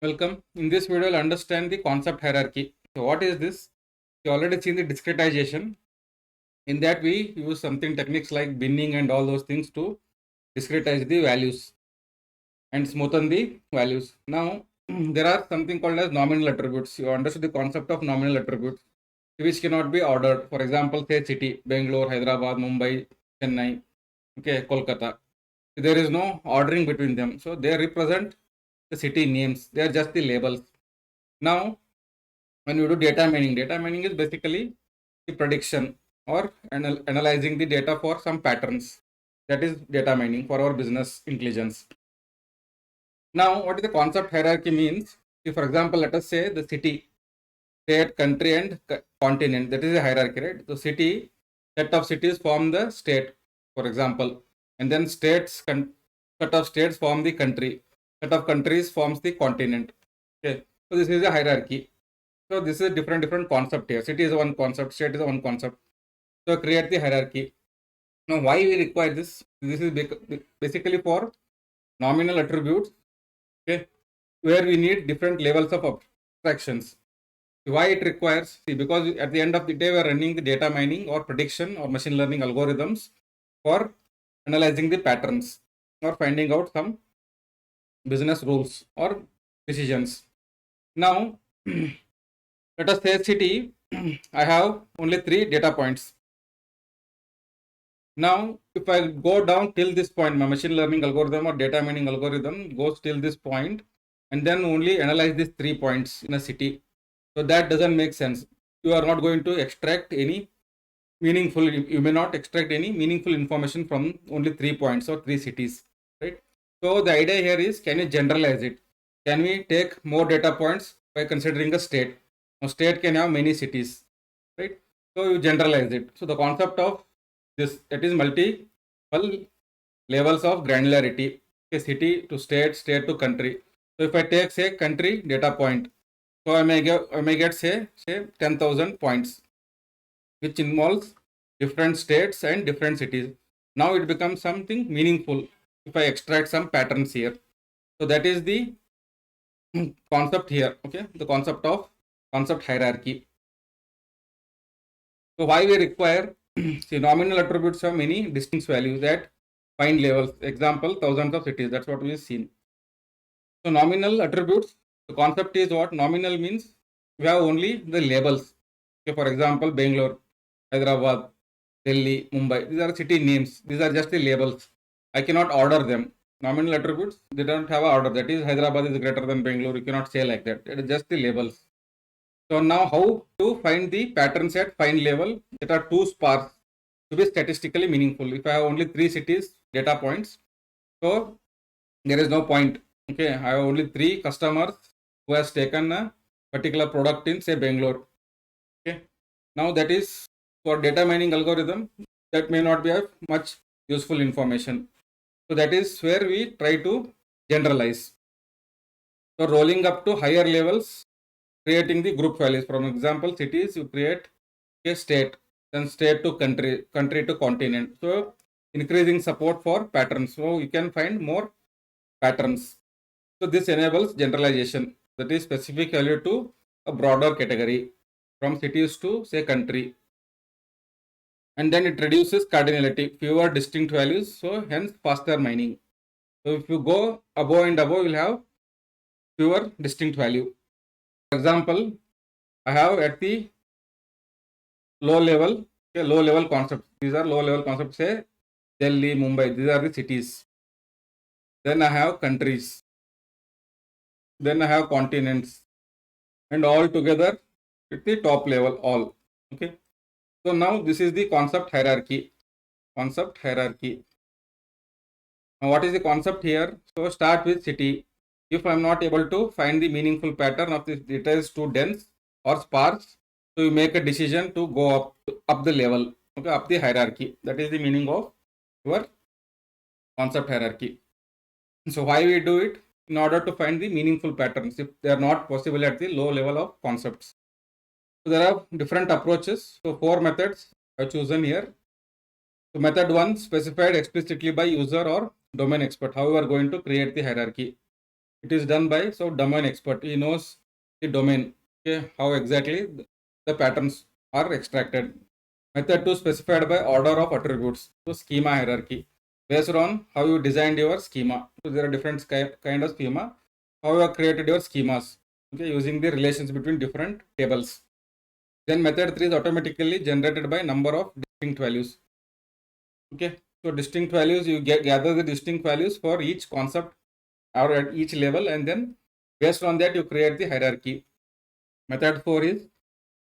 Welcome. In this video, you'll understand the concept hierarchy. So, what is this? You already seen the discretization. In that, we use something techniques like binning and all those things to discretize the values and smoothen the values. Now, there are something called as nominal attributes. You understood the concept of nominal attributes, which cannot be ordered. For example, say city, Bangalore, Hyderabad, Mumbai, Chennai, okay, Kolkata. There is no ordering between them. So, they represent the city names. They are just the labels. Now, when you do data mining is basically the prediction or analyzing the data for some patterns. That is data mining for our business intelligence. Now, what is the concept hierarchy means? If, for example, let us say the city, state, country, and continent. That is a hierarchy, right? So, set of cities form the state, for example, and then set of states form the country. Set of countries forms the continent. Okay, so this is a hierarchy. So this is a different concept here. City is one concept, state is one concept. So create the hierarchy. Now why we require this? This is basically for nominal attributes, okay, where we need different levels of abstractions. Why it requires? See, because at the end of the day, we are running the data mining or prediction or machine learning algorithms for analyzing the patterns or finding out some business rules or decisions. Now, let us say city, I have only 3 data points. Now, if I go down till this point, my machine learning algorithm or data mining algorithm goes till this point and then only analyze these 3 points in a city. So that doesn't make sense. You are not going to extract any meaningful, you may not extract any meaningful information from only 3 points or 3 cities, right? So the idea here is, can you generalize it? Can we take more data points by considering a state? Now, state can have many cities, right? So you generalize it. So the concept of this, that is multiple levels of granularity, a city to state, state to country. So if I take, say, country data point, so I may get say 10,000 points, which involves different states and different cities. Now it becomes something meaningful if I extract some patterns here. So that is the concept here, okay, the concept hierarchy. So why we require, see, nominal attributes have many distinct values at fine levels. Example, thousands of cities, that's what we've seen. So nominal attributes, the concept is what? Nominal means we have only the labels. Okay, for example, Bangalore, Hyderabad, Delhi, Mumbai, these are city names. These are just the labels. I cannot order them. Nominal attributes, they don't have an order. That is, Hyderabad is greater than Bangalore. You cannot say like that. It is just the labels. So now how to find the patterns at fine level that are too sparse to be statistically meaningful. If I have only 3 cities data points, so there is no point. Okay, I have only 3 customers who has taken a particular product in, say, Bangalore. Okay, now that is for data mining algorithm, that may not be of much useful information. So that is where we try to generalize. So rolling up to higher levels, creating the group values. From example, cities, you create a state, then state to country, country to continent. So increasing support for patterns. So you can find more patterns. So this enables generalization, that is specific value to a broader category from cities to, say, country. And then it reduces cardinality, fewer distinct values, so hence faster mining. So if you go above and above, you'll have fewer distinct value. For example, I have at the low level concepts. These are low level concepts, say Delhi, Mumbai, these are the cities. Then I have countries. Then I have continents. And all together at the top level, all. Okay. So now this is the concept hierarchy. Concept hierarchy. Now what is the concept here? So start with city. If I am not able to find the meaningful pattern of this data is too dense or sparse, so you make a decision to go up the level, okay, up the hierarchy. That is the meaning of your concept hierarchy. So why we do it? In order to find the meaningful patterns if they are not possible at the low level of concepts. So there are different approaches. So 4 methods I have chosen here. So method 1, specified explicitly by user or domain expert, how we are going to create the hierarchy. It is done by domain expert. He knows the domain, okay, how exactly the patterns are extracted. Method 2 specified by order of attributes. So schema hierarchy based on how you designed your schema. So there are different kind of schema. How you have created your schemas, okay, using the relations between different tables. Then method 3 is automatically generated by number of distinct values. Okay, so distinct values, you gather the distinct values for each concept or at each level, and then based on that you create the hierarchy. Method 4 is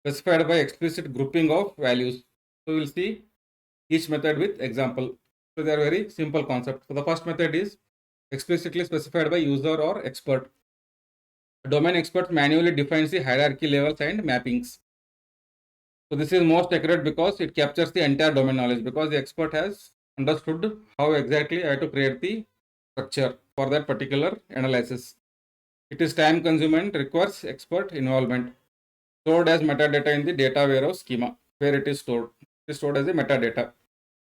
specified by explicit grouping of values. So we will see each method with example. So they are very simple concepts. So the first method is explicitly specified by user or expert. A domain expert manually defines the hierarchy levels and mappings. So this is most accurate because it captures the entire domain knowledge, because the expert has understood how exactly I have to create the structure for that particular analysis. It is time consuming and requires expert involvement. Stored as metadata in the data warehouse schema, where it is stored. It is stored as a metadata.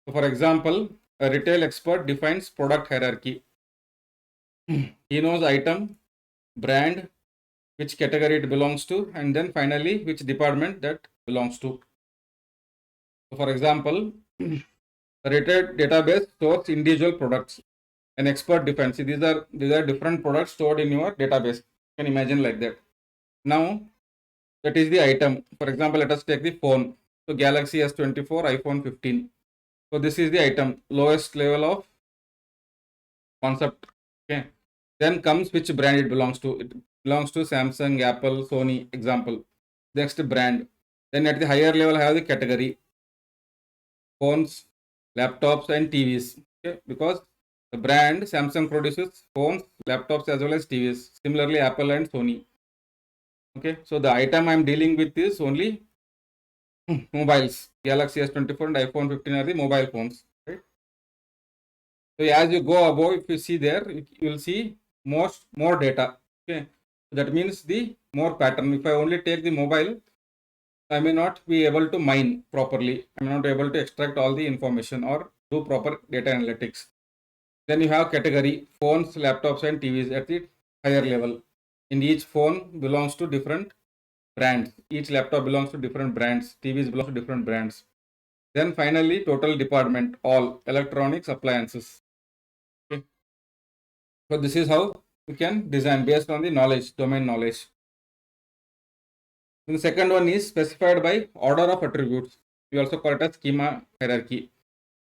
So for example, a retail expert defines product hierarchy. He knows item, brand, which category it belongs to, and then finally which department that belongs to. So for example, the retail database stores individual products. An expert defines these are different products stored in your database. You can imagine like that. Now that is the item. For example, let us take the phone. So Galaxy S24, iPhone 15. So this is the item, lowest level of concept. Okay. Then comes which brand it belongs to. It belongs to Samsung, Apple, Sony, example. Next brand. Then at the higher level, I have the category, phones, laptops, and TVs. Okay, because the brand Samsung produces phones, laptops, as well as TVs. Similarly, Apple and Sony. Okay, so the item I'm dealing with is only mobiles. Galaxy S24 and iPhone 15 are the mobile phones. Right? So as you go above, if you see there, you will see more data. Okay, that means the more pattern. If I only take the mobile, I may not be able to mine properly. I'm not able to extract all the information or do proper data analytics. Then you have category, phones, laptops, and TVs at the higher level. In each phone belongs to different brands. Each laptop belongs to different brands. TVs belong to different brands. Then finally, total department, all electronics, appliances. Okay. So this is how we can design based on the knowledge, domain knowledge. And the second one is specified by order of attributes. We also call it as schema hierarchy.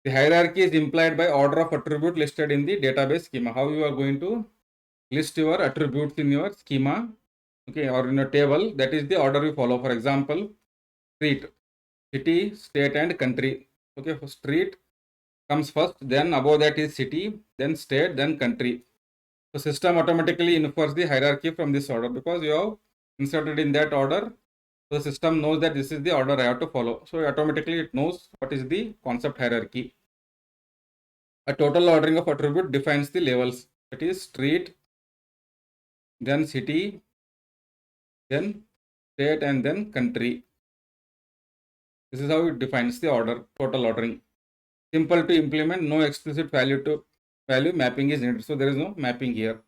The hierarchy is implied by order of attribute listed in the database schema. How you are going to list your attributes in your schema, okay, or in a table, that is the order you follow. For example, street, city, state, and country. Okay, for street comes first, then above that is city, then state, then country. The system automatically infers the hierarchy from this order because you have inserted in that order. So the system knows that this is the order I have to follow. So automatically it knows what is the concept hierarchy. A total ordering of attribute defines the levels. That is street, then city, then state, and then country. This is how it defines the order, total ordering. Simple to implement, no explicit value to value mapping is needed. So there is no mapping here.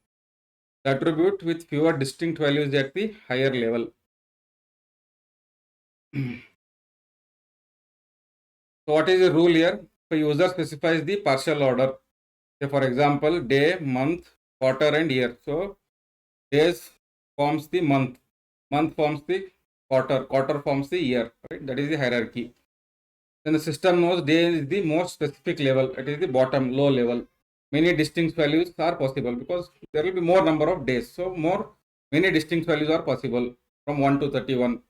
The attribute with fewer distinct values at the higher level. So what is the rule here? The user specifies the partial order. Say for example, day, month, quarter, and year. So days forms the month, month forms the quarter, quarter forms the year. Right? That is the hierarchy. Then the system knows day is the most specific level. It is the bottom, low level. Many distinct values are possible because there will be more number of days. So many distinct values are possible from 1 to 31.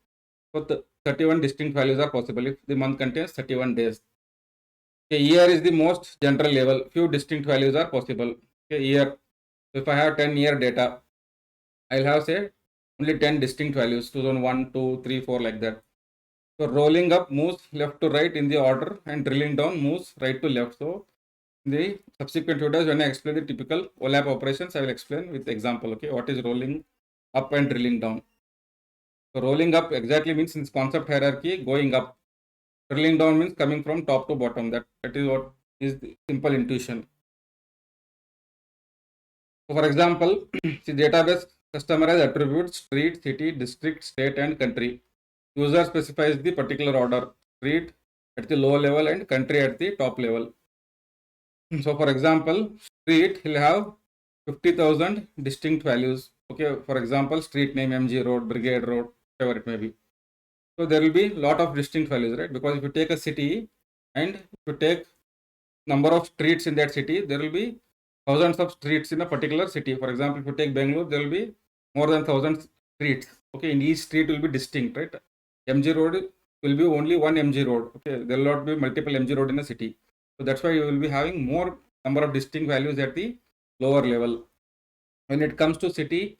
So 31 distinct values are possible if the month contains 31 days. Okay, year is the most general level. Few distinct values are possible. Okay, year. So if I have 10-year data, I'll have say only 10 distinct values, 2001, 2, 3, 4 like that. So rolling up moves left to right in the order and drilling down moves right to left. So in the subsequent videos, when I explain the typical OLAP operations, I will explain with example. Okay, what is rolling up and drilling down? So rolling up exactly means in this concept hierarchy going up. Drilling down means coming from top to bottom. That is what is the simple intuition. So for example, the database customer has attributes street, city, district, state, and country. User specifies the particular order, street at the low level and country at the top level. So for example, street will have 50,000 distinct values. Okay, for example, street name MG Road, Brigade Road, whatever it may be. So there will be a lot of distinct values, right? Because if you take a city and if you take number of streets in that city, there will be thousands of streets in a particular city. For example, if you take Bangalore, there will be more than 1,000 streets. Okay, in each street will be distinct, right? MG Road will be only one MG Road. Okay, there will not be multiple MG Road in a city. So that's why you will be having more number of distinct values at the lower level. When it comes to city,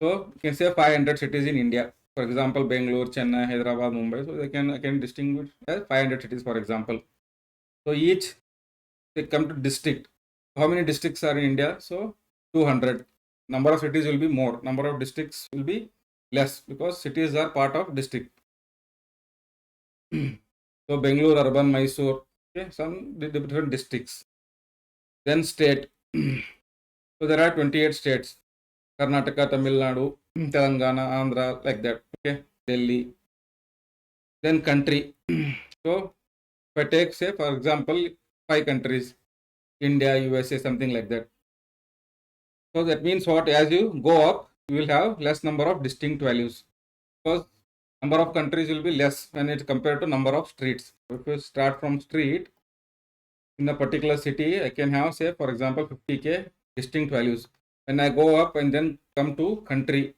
so you can say 500 cities in India. For example, Bangalore, Chennai, Hyderabad, Mumbai. So they can distinguish as 500 cities, for example. So each they come to district. How many districts are in India? So 200. Number of cities will be more. Number of districts will be less because cities are part of district. So Bangalore, urban, Mysore, okay, some different districts. Then state. So there are 28 states. Karnataka, Tamil Nadu, Telangana, Andhra, like that. Okay, Delhi. Then country. So if I take, say, for example, 5 countries, India, USA, something like that. So that means what? As you go up, you will have less number of distinct values because number of countries will be less when it's compared to number of streets. If you start from street in a particular city, I can have, say, for example, 50k distinct values. When I go up and then come to country,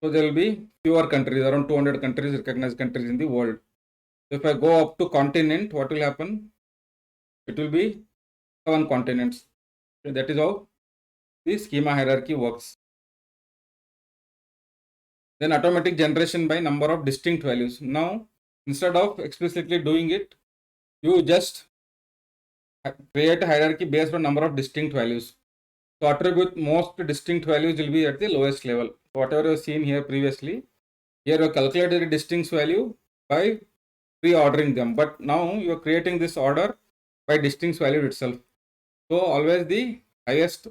so there will be fewer countries, around 200 countries, recognized countries in the world. So if I go up to continent, what will happen? It will be 7 continents. So that is how the schema hierarchy works. Then automatic generation by number of distinct values. Now, instead of explicitly doing it, you just create a hierarchy based on number of distinct values. So attribute most distinct values will be at the lowest level. Whatever you have seen here previously, here you calculated a distinct value by pre-ordering them, but now you are creating this order by distinct value itself. So always the highest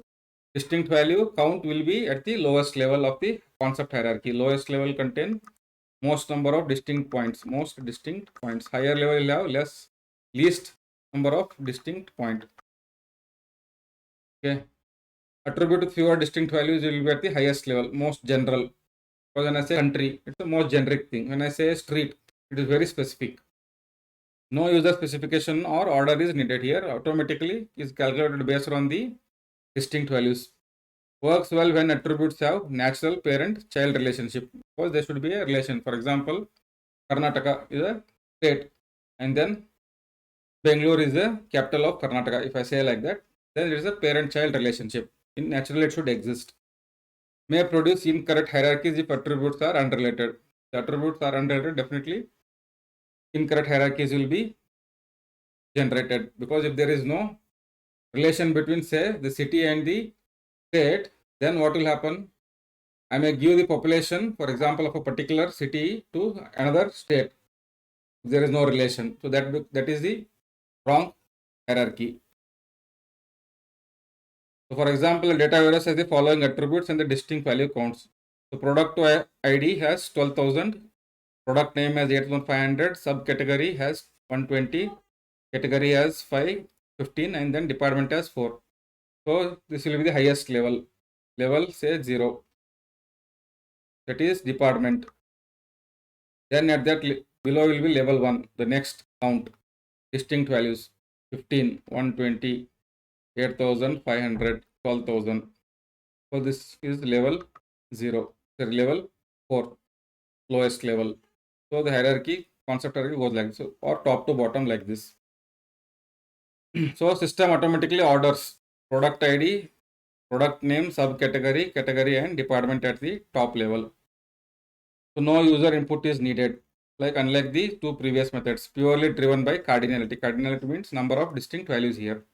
distinct value count will be at the lowest level of the concept hierarchy. Lowest level contain most number of distinct points, most distinct points. Higher level will have least number of distinct point. Okay. Attribute with fewer distinct values will be at the highest level, most general. Because when I say country, it's the most generic thing. When I say street, it is very specific. No user specification or order is needed here. Automatically is calculated based on the distinct values. Works well when attributes have natural parent-child relationship. Because there should be a relation. For example, Karnataka is a state, and then Bangalore is the capital of Karnataka. If I say like that, then there is a parent-child relationship. In natural, it should exist. May produce incorrect hierarchies if attributes are unrelated. The attributes are unrelated, definitely incorrect hierarchies will be generated, because if there is no relation between, say, the city and the state, then what will happen? I may give the population, for example, of a particular city to another state. There is no relation. So that is the wrong hierarchy. So for example, data virus has the following attributes and the distinct value counts. The product ID has 12,000, product name has 8,500, subcategory has 120, category has 5, 15, and then department has 4. So this will be the highest level. Level say 0. That is department. Then at that below will be level 1, the next count, distinct values 15, 120, 8,500, 12,000. So this is level 0, so level 4, lowest level. So the hierarchy, concept hierarchy goes like this, or top to bottom like this. So system automatically orders product ID, product name, subcategory, category, and department at the top level. So no user input is needed, like unlike the two previous methods, purely driven by cardinality. Cardinality means number of distinct values here.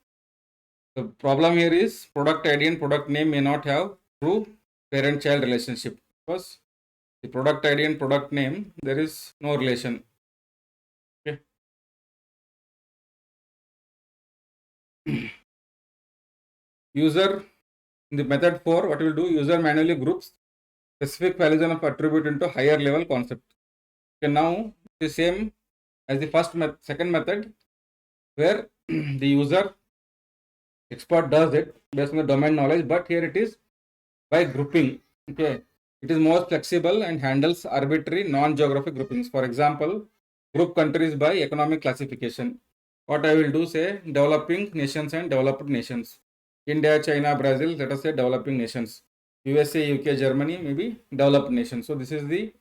The problem here is product ID and product name may not have true parent-child relationship, because the product ID and product name, there is no relation. Okay. User In the method 4, what we will do, user manually groups specific values of attribute into higher level concept. Okay, now the same as the second method, where the user expert does it based on the domain knowledge, but here it is by grouping. Okay, it is more flexible and handles arbitrary non-geographic groupings. For example, group countries by economic classification. What I will do, say developing nations and developed nations. India, China, Brazil, let us say developing nations. USA, UK, Germany, maybe developed nations. So this is the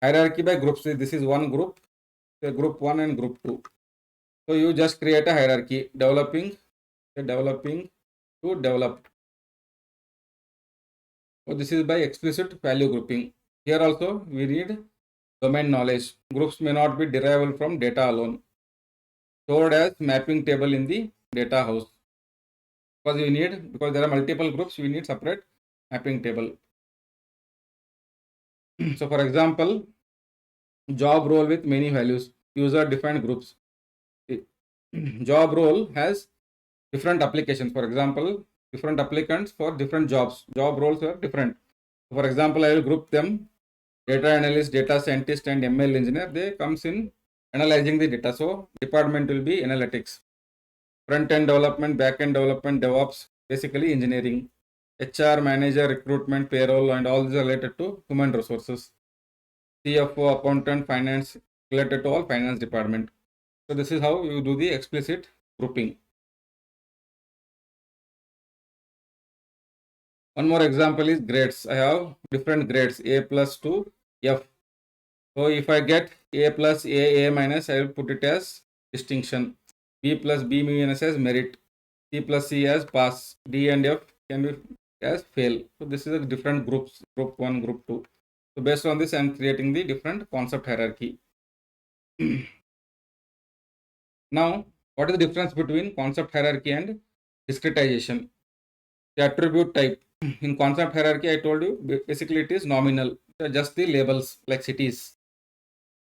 hierarchy by groups. This is one group, say group 1 and group 2. So you just create a hierarchy, developing to developed. So this is by explicit value grouping. Here also we need domain knowledge. Groups may not be derivable from data alone. Stored as mapping table in the data house. Because there are multiple groups, we need separate mapping table. So for example, job role with many values, user defined groups. Job role has different applications. For example, different applicants for different jobs. Job roles are different. For example, I will group them: data analyst, data scientist, and ML engineer. They comes in analyzing the data. So department will be analytics. Front end development, back end development, DevOps, basically engineering. HR, manager, recruitment, payroll, and all these are related to human resources. CFO, accountant, finance, related to all finance department. So this is how you do the explicit grouping. One more example is grades. I have different grades, A plus to F. So if I get A plus A minus, I will put it as distinction. B plus B minus as merit. C plus C as pass. D and F can be as fail. So this is a different groups, group 1, group 2. So based on this, I am creating the different concept hierarchy. Now, what is the difference between concept hierarchy and discretization? The attribute type. In concept hierarchy, I told you, basically it is nominal. Just the labels like cities.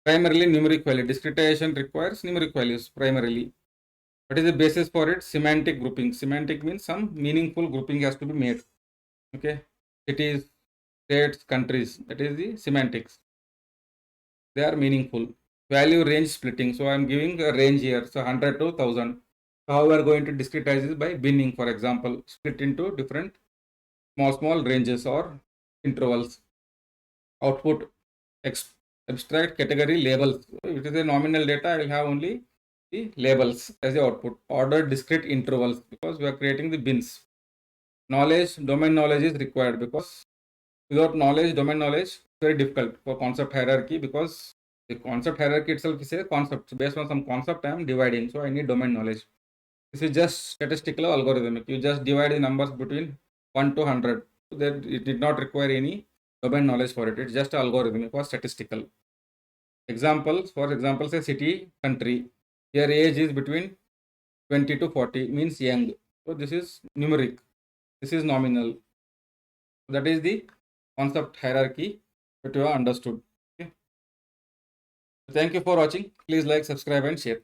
Primarily numeric value. Discretization requires numeric values primarily. What is the basis for it? Semantic grouping. Semantic means some meaningful grouping has to be made. Okay. Cities, states, countries. That is the semantics. They are meaningful. Value range splitting. So I am giving a range here. So 100 to 1000. So how we are going to discretize this? By binning, for example. Split into different small ranges or intervals. Output abstract category labels. If it is a nominal data, I will have only the labels as the output. Ordered discrete intervals, because we are creating the bins. Knowledge, domain knowledge is required, because without knowledge, domain knowledge, very difficult for concept hierarchy, because the concept hierarchy itself is a concept. So based on some concept, I am dividing. So I need domain knowledge. This is just statistical algorithmic. You just divide the numbers between 1 to 100. So that it did not require any domain knowledge for it. It's just algorithmic or statistical. Examples, for example, say city, country. Here age is between 20 to 40, means young. So this is numeric. This is nominal. That is the concept hierarchy that you have understood. Okay. Thank you for watching. Please like, subscribe, and share.